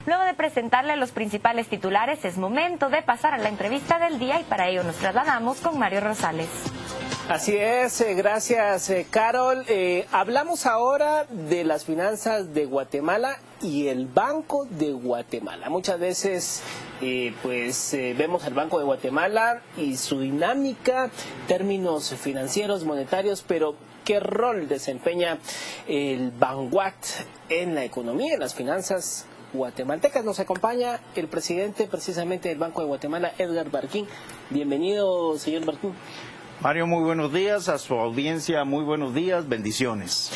Luego de presentarle a los principales titulares, es momento de pasar a la entrevista del día y para ello nos trasladamos con Mario Rosales. Así es, gracias Carol. Hablamos ahora de las finanzas de Guatemala y el Banco de Guatemala. Muchas veces vemos al Banco de Guatemala y su dinámica, términos financieros, monetarios, pero ¿qué rol desempeña el Banguat en la economía, en las finanzas guatemaltecas? Nos acompaña el presidente precisamente del Banco de Guatemala, Edgar Barquín. Bienvenido, señor Barquín. Mario, muy buenos días, a su audiencia, muy buenos días, bendiciones.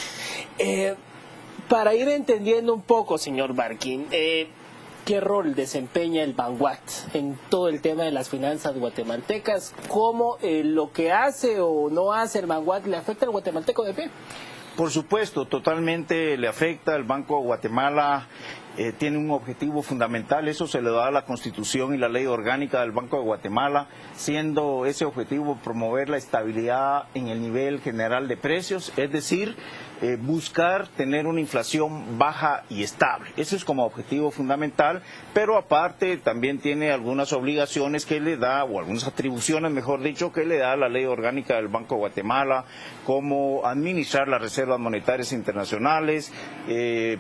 Para ir entendiendo un poco, señor Barquín, ¿qué rol desempeña el Banguat en todo el tema de las finanzas guatemaltecas? ¿Cómo lo que hace o no hace el Banguat le afecta al guatemalteco de pie? Por supuesto, totalmente le afecta. El Banco de Guatemala tiene un objetivo fundamental, eso se le da a la Constitución y la Ley Orgánica del Banco de Guatemala, siendo ese objetivo promover la estabilidad en el nivel general de precios, es decir, buscar tener una inflación baja y estable. Eso es como objetivo fundamental, pero aparte también tiene algunas obligaciones que le da, o algunas atribuciones, mejor dicho, que le da la Ley Orgánica del Banco de Guatemala, como administrar las reservas monetarias internacionales,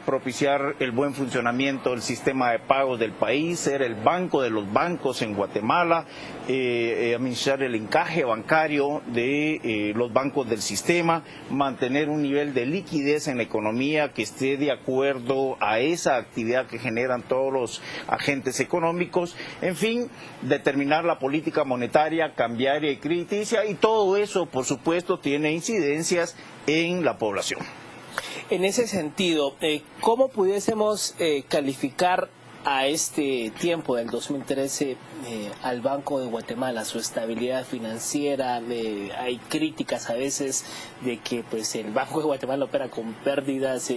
propiciar el buen funcionamiento del sistema de pagos del país, ser el banco de los bancos en Guatemala, administrar el encaje bancario de los bancos del sistema, mantener un nivel de liquidez en la economía que esté de acuerdo a esa actividad que generan todos los agentes económicos, en fin, determinar la política monetaria, cambiaria y crediticia, y todo eso, por supuesto, tiene incidencias en la población. En ese sentido, ¿cómo pudiésemos calificar a este tiempo del 2013 al Banco de Guatemala, su estabilidad financiera? Hay críticas a veces de que pues el Banco de Guatemala opera con pérdidas.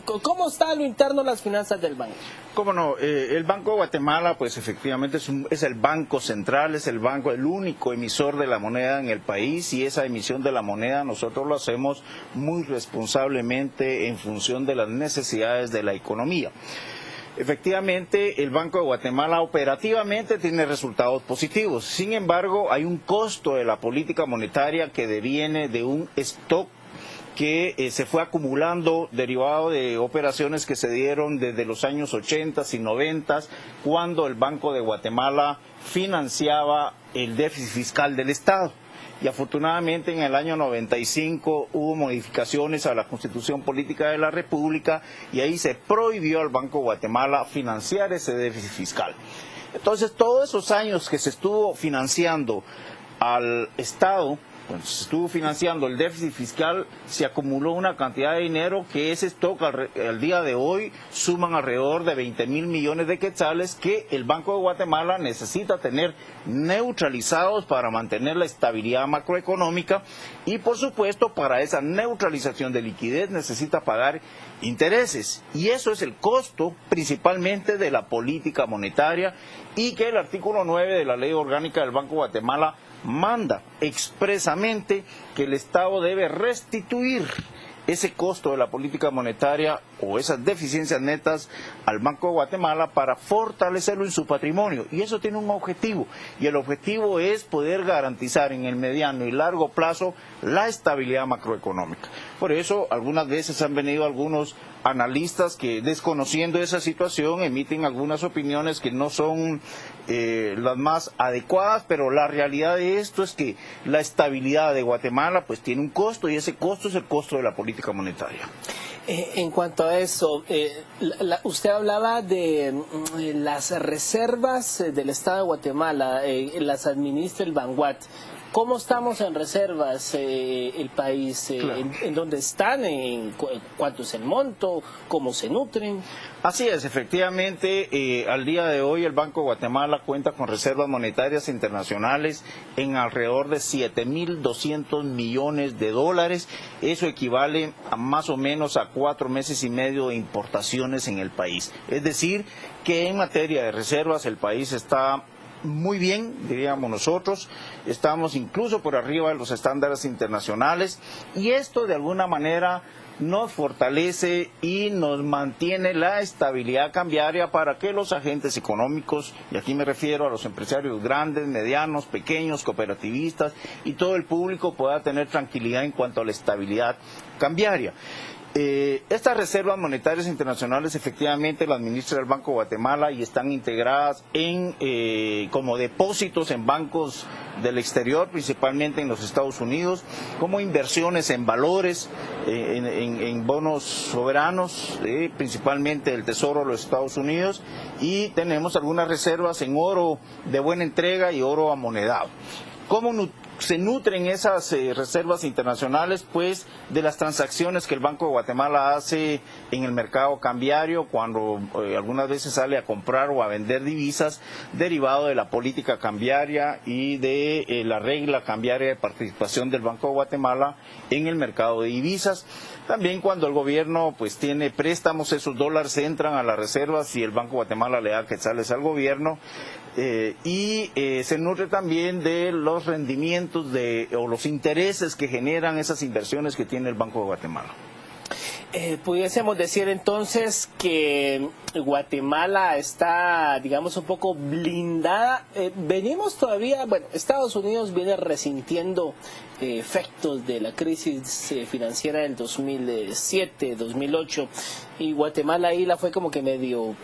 ¿Cómo está a lo interno las finanzas del banco? Cómo no, el Banco de Guatemala pues efectivamente es el banco central, es el único emisor de la moneda en el país, y esa emisión de la moneda nosotros lo hacemos muy responsablemente en función de las necesidades de la economía. Efectivamente, el Banco de Guatemala operativamente tiene resultados positivos. Sin embargo, hay un costo de la política monetaria que deviene de un stock que se fue acumulando derivado de operaciones que se dieron desde los años 80 y 90, cuando el Banco de Guatemala financiaba el déficit fiscal del Estado. Y afortunadamente en el año 95 hubo modificaciones a la Constitución Política de la República y ahí se prohibió al Banco de Guatemala financiar ese déficit fiscal. Entonces, todos esos años que se estuvo financiando al Estado, cuando se estuvo financiando el déficit fiscal, se acumuló una cantidad de dinero que ese stock al día de hoy suman alrededor de 20,000 millones de quetzales que el Banco de Guatemala necesita tener neutralizados para mantener la estabilidad macroeconómica, y por supuesto para esa neutralización de liquidez necesita pagar intereses, y eso es el costo principalmente de la política monetaria, y que el artículo 9 de la Ley Orgánica del Banco de Guatemala manda expresamente que el Estado debe restituir ese costo de la política monetaria o esas deficiencias netas al Banco de Guatemala para fortalecerlo en su patrimonio. Y eso tiene un objetivo, y el objetivo es poder garantizar en el mediano y largo plazo la estabilidad macroeconómica. Por eso algunas veces han venido algunos analistas que, desconociendo esa situación, emiten algunas opiniones que no son las más adecuadas, pero la realidad de esto es que la estabilidad de Guatemala pues tiene un costo, y ese costo es el costo de la política monetaria. En cuanto a eso, usted hablaba de las reservas del Estado de Guatemala, las administra el Banguat. ¿Cómo estamos en reservas el país? Claro. ¿En dónde están? ¿Cuánto es el monto? ¿Cómo se nutren? Así es, efectivamente, al día de hoy el Banco de Guatemala cuenta con reservas monetarias internacionales en alrededor de 7,200 millones de dólares. Eso equivale a más o menos a 4 meses y medio de importaciones en el país. Es decir, que en materia de reservas el país está muy bien, diríamos nosotros, estamos incluso por arriba de los estándares internacionales, y esto de alguna manera nos fortalece y nos mantiene la estabilidad cambiaria para que los agentes económicos, y aquí me refiero a los empresarios grandes, medianos, pequeños, cooperativistas y todo el público pueda tener tranquilidad en cuanto a la estabilidad cambiaria. Estas reservas monetarias internacionales efectivamente las administra el Banco de Guatemala y están integradas como depósitos en bancos del exterior, principalmente en los Estados Unidos, como inversiones en valores, en bonos soberanos, principalmente del Tesoro de los Estados Unidos, y tenemos algunas reservas en oro de buena entrega y oro amonedado. ¿Cómo se nutren esas reservas internacionales? Pues de las transacciones que el Banco de Guatemala hace en el mercado cambiario, cuando algunas veces sale a comprar o a vender divisas, derivado de la política cambiaria y de la regla cambiaria de participación del Banco de Guatemala en el mercado de divisas. También cuando el gobierno pues tiene préstamos, esos dólares entran a las reservas y el Banco de Guatemala le da quetzales al gobierno. Se nutre también de los rendimientos o los intereses que generan esas inversiones que tiene el Banco de Guatemala. Pudiésemos decir entonces que Guatemala está, digamos, un poco blindada. Venimos todavía, bueno, Estados Unidos viene resintiendo efectos de la crisis financiera del 2007, 2008, y Guatemala ahí la fue como que medio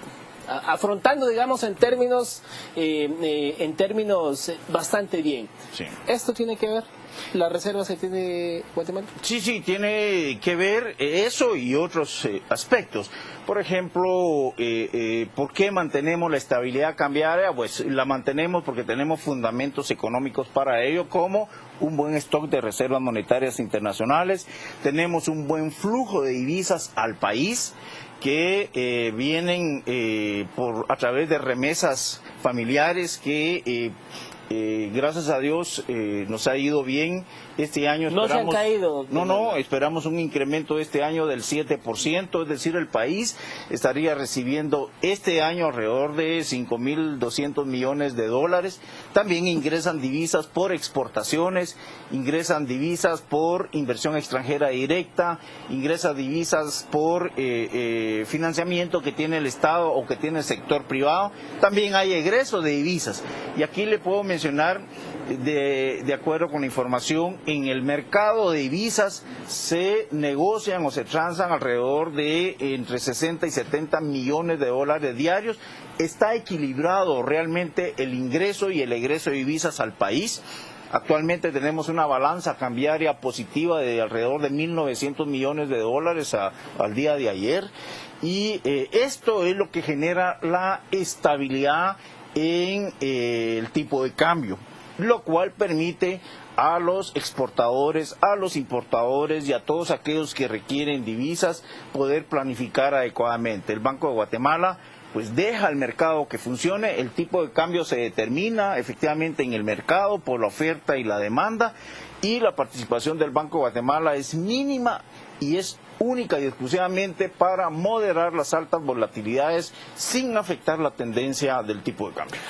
afrontando, digamos, en términos bastante bien. Sí. ¿Esto tiene que ver? ¿Las reservas que tiene Guatemala? Sí, tiene que ver eso y otros aspectos. Por ejemplo, ¿por qué mantenemos la estabilidad cambiaria? Pues la mantenemos porque tenemos fundamentos económicos para ello, como un buen stock de reservas monetarias internacionales, tenemos un buen flujo de divisas al país, que vienen a través de remesas familiares que gracias a Dios nos ha ido bien. Este año no esperamos, se han caído. No, esperamos un incremento este año del 7%, es decir, el país estaría recibiendo este año alrededor de 5.200 millones de dólares. También ingresan divisas por exportaciones, ingresan divisas por inversión extranjera directa, ingresan divisas por financiamiento que tiene el Estado o que tiene el sector privado. También hay egresos de divisas. Y aquí le puedo mencionar, de acuerdo con la información, en el mercado de divisas se negocian o se transan alrededor de entre 60 y 70 millones de dólares diarios. Está equilibrado realmente el ingreso y el egreso de divisas al país. Actualmente tenemos una balanza cambiaria positiva de alrededor de 1.900 millones de dólares al día de ayer. Y esto es lo que genera la estabilidad en el tipo de cambio, lo cual permite a los exportadores, a los importadores y a todos aquellos que requieren divisas poder planificar adecuadamente. El Banco de Guatemala pues deja el mercado que funcione, el tipo de cambio se determina efectivamente en el mercado por la oferta y la demanda, y la participación del Banco de Guatemala es mínima y es única y exclusivamente para moderar las altas volatilidades sin afectar la tendencia del tipo de cambio.